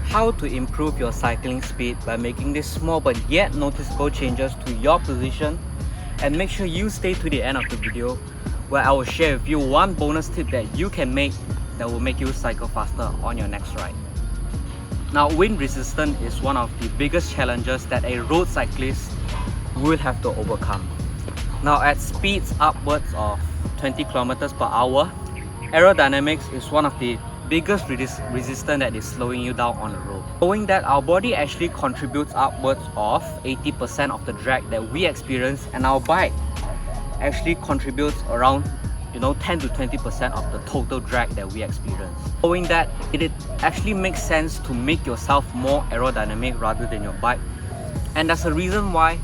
how to improve your cycling speed by making these small but yet noticeable changes to your position. And make sure you stay to the end of the video where I will share with you one bonus tip that you can make that will make you cycle faster on your next ride. Now, wind resistance is one of the biggest challenges that a road cyclist will have to overcome. Now, at speeds upwards of 20 kilometers per hour, aerodynamics is one of the biggest resistance that is slowing you down on the road. Knowing that our body actually contributes upwards of 80% of the drag that we experience, and our bike actually contributes around 10 to 20% of the total drag that we experience. Knowing that, it actually makes sense to make yourself more aerodynamic rather than your bike. And that's the reason why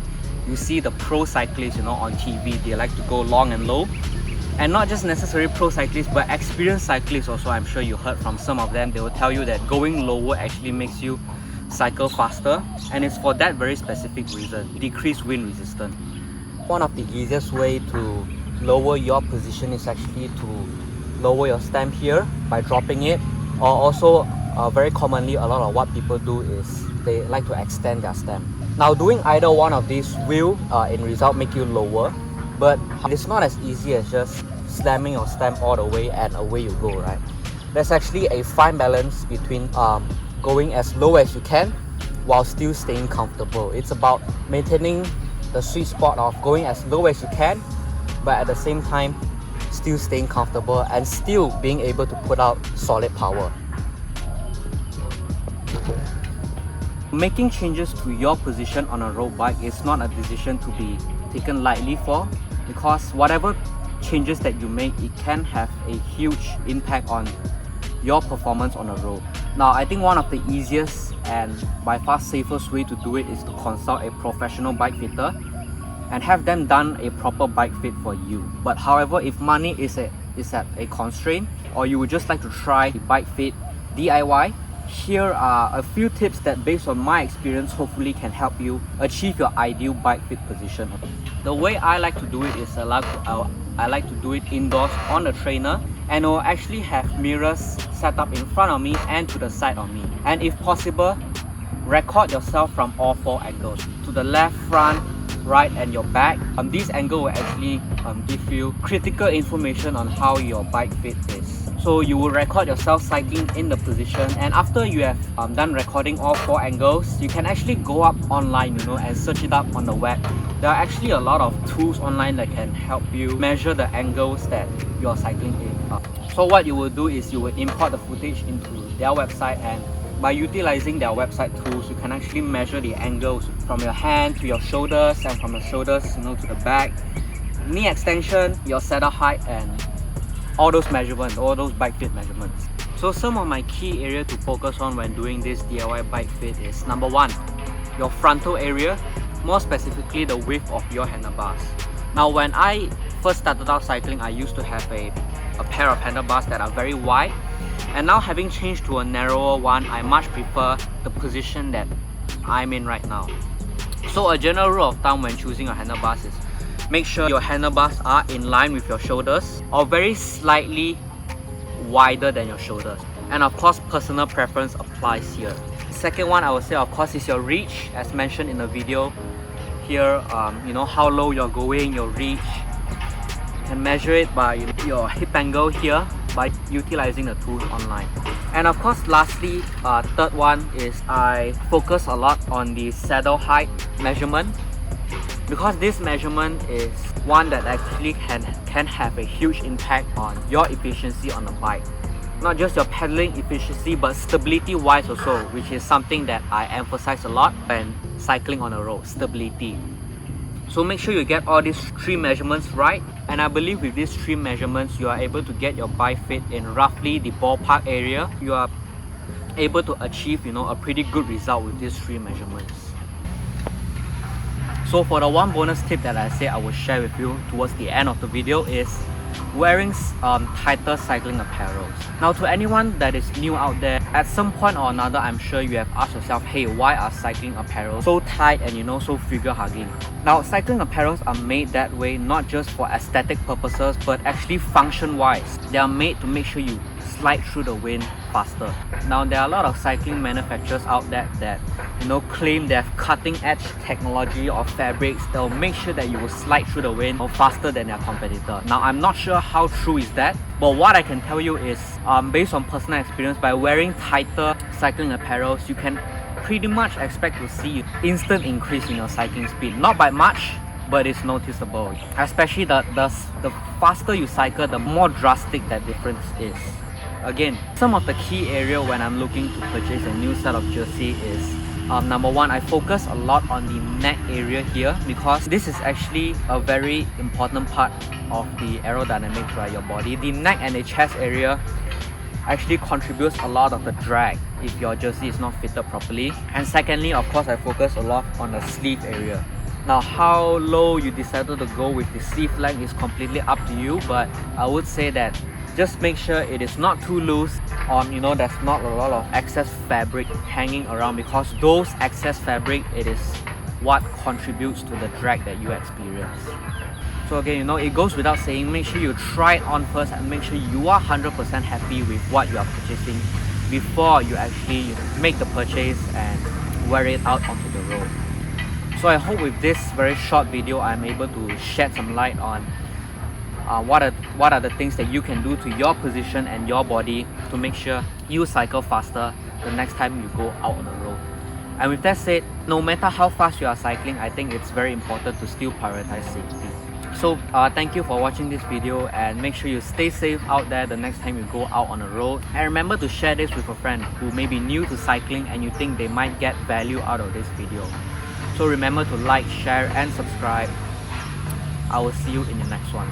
you see the pro cyclists on TV, they like to go long and low. And not just necessarily pro cyclists, but experienced cyclists also. I'm sure you heard from some of them. They will tell you that going lower actually makes you cycle faster, and it's for that very specific reason: decrease wind resistance. One of the easiest way to lower your position is actually to lower your stem here by dropping it, or also very commonly a lot of what people do is they like to extend their stem. Now, doing either one of these will in result make you lower, but it's not as easy as just slamming your stem all the way and away you go, right? There's actually a fine balance between going as low as you can while still staying comfortable. It's about maintaining the sweet spot of going as low as you can, but at the same time still staying comfortable and still being able to put out solid power. Making changes to your position on a road bike is not a decision to be taken lightly for, because whatever changes that you make, it can have a huge impact on your performance on the road. Now, I think one of the easiest and by far safest way to do it is to consult a professional bike fitter and have them done a proper bike fit for you. But however, if money is at a constraint, or you would just like to try the bike fit DIY, here are a few tips that, based on my experience, hopefully can help you achieve your ideal bike fit position. The way I like to do it is I like to do it indoors on the trainer, and it will actually have mirrors set up in front of me and to the side of me. And if possible, record yourself from all four angles: to the left, front, right, and your back. This angle will actually give you critical information on how your bike fit is. So you will record yourself cycling in the position, and after you have done recording all four angles, you can actually go up online and search it up on the web. There are actually a lot of tools online that can help you measure the angles that you're cycling in. So what you will do is you will import the footage into their website, and by utilizing their website tools, you can actually measure the angles from your hand to your shoulders, and from your shoulders to the back, knee extension, your saddle height, and all those measurements, all those bike fit measurements. So some of my key areas to focus on when doing this DIY bike fit is: number one, your frontal area, more specifically the width of your handlebars. Now, when I first started out cycling, I used to have a pair of handlebars that are very wide, and now having changed to a narrower one, I much prefer the position that I'm in right now. So a general rule of thumb when choosing your handlebars is make sure your handlebars are in line with your shoulders or very slightly wider than your shoulders. And of course, personal preference applies here. Second one I would say, of course, is your reach, as mentioned in the video here. How low you're going, your reach. You can measure it by your hip angle here by utilizing the tools online. And of course, lastly, third one is I focus a lot on the saddle height measurement, because this measurement is one that actually can have a huge impact on your efficiency on the bike. Not just your pedaling efficiency, but stability wise also, which is something that I emphasize a lot when cycling on the road: stability. So make sure you get all these three measurements right, and I believe with these three measurements you are able to get your bike fit in roughly the ballpark area. You are able to achieve a pretty good result with these three measurements. So for the one bonus tip that I say I will share with you towards the end of the video is wearing tighter cycling apparel. Now, to anyone that is new out there, at some point or another, I'm sure you have asked yourself, hey, why are cycling apparel so tight and so figure hugging? Now, cycling apparels are made that way not just for aesthetic purposes, but actually function wise. They are made to make sure you slide through the wind faster. Now there are a lot of cycling manufacturers out there that claim they have cutting edge technology or fabrics that will make sure that you will slide through the wind faster than their competitor. Now I'm not sure how true is that, but what I can tell you is based on personal experience, by wearing tighter cycling apparels, you can pretty much expect to see instant increase in your cycling speed. Not by much, but it's noticeable. Especially the faster you cycle, the more drastic that difference is. Again, some of the key area when I'm looking to purchase a new set of jersey is number one, I focus a lot on the neck area here, because this is actually a very important part of the aerodynamics, right? Your body. The neck and the chest area actually contributes a lot of the drag if your jersey is not fitted properly. And secondly, of course, I focus a lot on the sleeve area. Now, how low you decided to go with the sleeve length is completely up to you, but I would say that just make sure it is not too loose, there's not a lot of excess fabric hanging around, because those excess fabric, it is what contributes to the drag that you experience. So again, it goes without saying, make sure you try it on first and make sure you are 100% happy with what you are purchasing before you actually make the purchase and wear it out onto the road. So I hope with this very short video, I'm able to shed some light on what are the things that you can do to your position and your body to make sure you cycle faster the next time you go out on the road. And with that said, no matter how fast you are cycling, I think it's very important to still prioritize safety. So thank you for watching this video, and make sure you stay safe out there the next time you go out on the road. And remember to share this with a friend who may be new to cycling and you think they might get value out of this video. So remember to like, share and subscribe. I will see you in the next one.